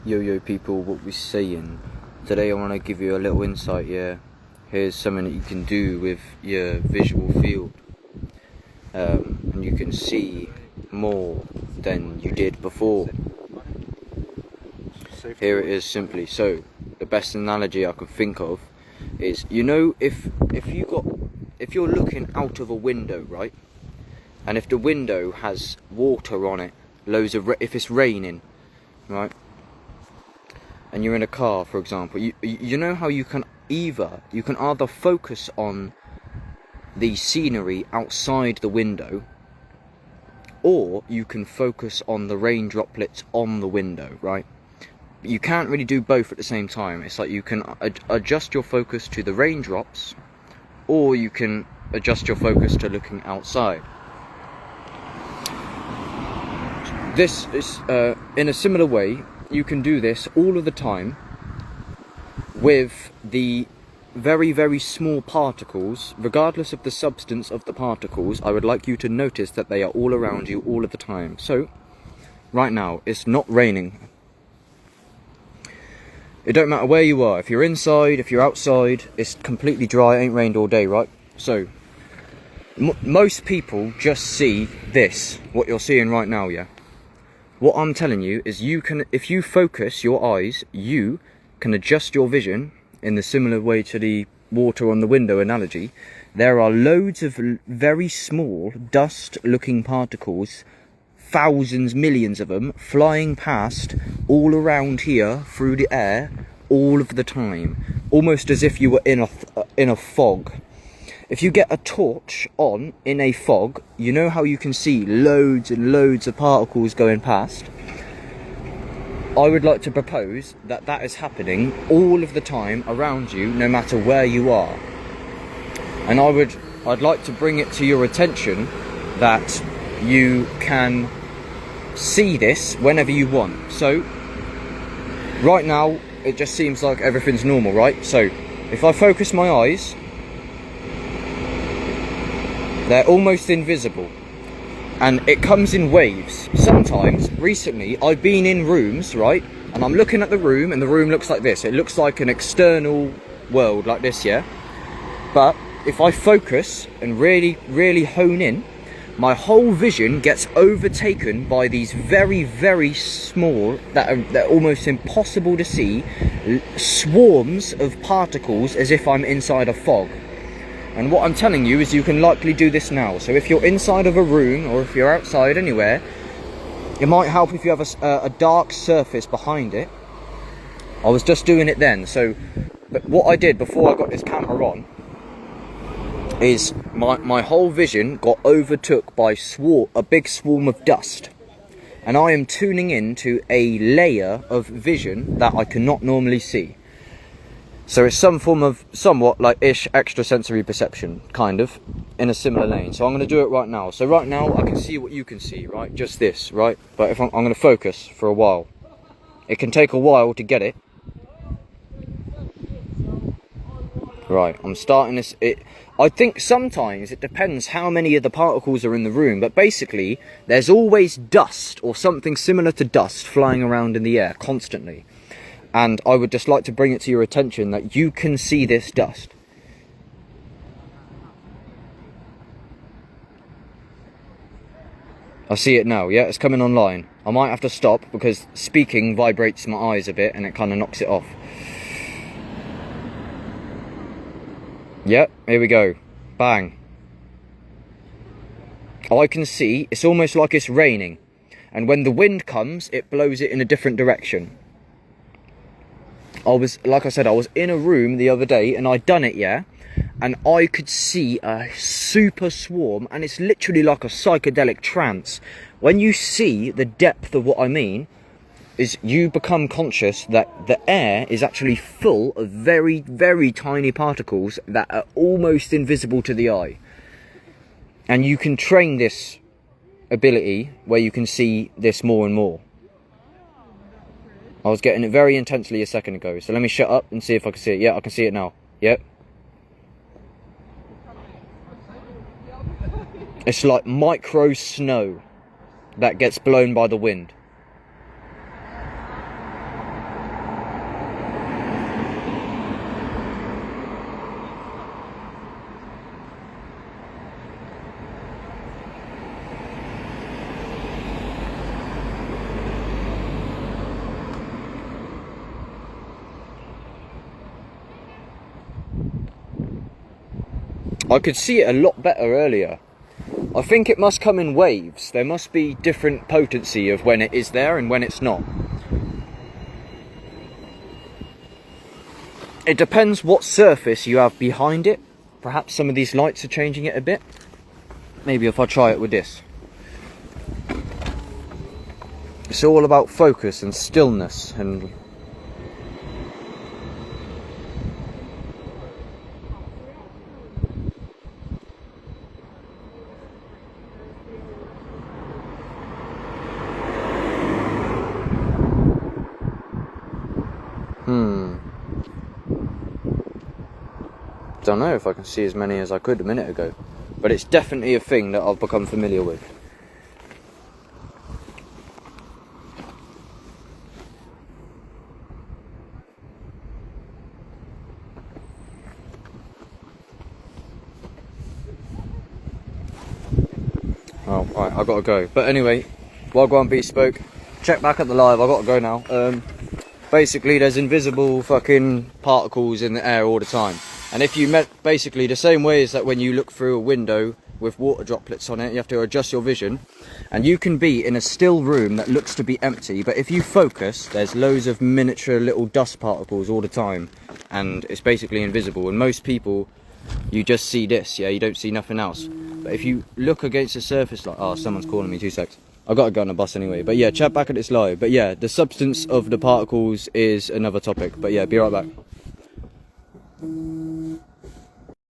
Yo people, what we saying? Today I want to give you a little insight here. Here's something that you can do with your visual field, and you can see more than you did before. Here it is simply. So the best analogy I can think of is, you know, if you're looking out of a window, right, and if the window has water on it, if it's raining, right, and you're in a car, for example, you know how you can either focus on the scenery outside the window, or you can focus on the rain droplets on the window, right? You can't really do both at the same time. It's like you can adjust your focus to the raindrops, or you can adjust your focus to looking outside. This is in a similar way. You can do this all of the time with the very, very small particles. Regardless of the substance of the particles, I would like you to notice that they are all around you all of the time. So, right now, it's not raining. It don't matter where you are. If you're inside, if you're outside, it's completely dry. It ain't rained all day, right? So, most people just see this, what you're seeing right now, yeah? What I'm telling you is, you can, if you focus your eyes, you can adjust your vision in the similar way to the water on the window analogy. There are loads of very small dust-looking particles, thousands, millions of them, flying past all around here through the air all of the time, almost as if you were in a fog. If you get a torch on in a fog, you know how you can see loads and loads of particles going past? I would like to propose that that is happening all of the time around you, no matter where you are. And I'd like to bring it to your attention that you can see this whenever you want. So, right now, it just seems like everything's normal, right? So, if I focus my eyes, they're almost invisible, and it comes in waves. Sometimes, recently, I've been in rooms, right, and I'm looking at the room, and the room looks like this. It looks like an external world like this, yeah? But if I focus and really, really hone in, my whole vision gets overtaken by these very, very small, they're almost impossible to see, swarms of particles, as if I'm inside a fog. And what I'm telling you is, you can likely do this now. So if you're inside of a room, or if you're outside anywhere, it might help if you have a dark surface behind it. I was just doing it then. So, but what I did before I got this camera on is my whole vision got overtook by a big swarm of dust. And I am tuning into a layer of vision that I cannot normally see. So it's some form of somewhat like extrasensory perception, kind of, in a similar lane. So I'm going to do it right now. So right now I can see what you can see, right? Just this, right? But if I'm going to focus for a while. It can take a while to get it. Right, I'm starting this. I think sometimes it depends how many of the particles are in the room, but basically there's always dust or something similar to dust flying around in the air constantly. And I would just like to bring it to your attention that you can see this dust. I see it now, yeah, it's coming online. I might have to stop because speaking vibrates my eyes a bit and it kind of knocks it off. Yep, here we go. Bang. I can see, it's almost like it's raining. And when the wind comes, it blows it in a different direction. Like I said, I was in a room the other day and I'd done it, yeah? And I could see a super swarm, and it's literally like a psychedelic trance. When you see the depth of what I mean, is you become conscious that the air is actually full of very, very tiny particles that are almost invisible to the eye. And you can train this ability where you can see this more and more. I was getting it very intensely a second ago, so let me shut up and see if I can see it. Yeah, I can see it now. Yep. It's like micro snow that gets blown by the wind. I could see it a lot better earlier. I think it must come in waves. There must be different potency of when it is there and when it's not. It depends what surface you have behind it. Perhaps some of these lights are changing it a bit. Maybe if I try it with this. It's all about focus and stillness and... Don't know if I can see as many as I could a minute ago, but it's definitely a thing that I've become familiar with. Oh, right, I gotta go. But anyway, Wagwan Beast spoke. Check back at the live, I gotta go now. Basically, there's invisible fucking particles in the air all the time. And if you met, basically the same way as that when you look through a window with water droplets on it, you have to adjust your vision. And you can be in a still room that looks to be empty, but if you focus, there's loads of miniature little dust particles all the time. And it's basically invisible. And most people, you just see this, yeah, you don't see nothing else. But if you look against the surface, like, oh, someone's calling me, 2 secs. I gotta go on a bus anyway. But yeah, chat back at this live. But yeah, the substance of the particles is another topic. But yeah, be right back.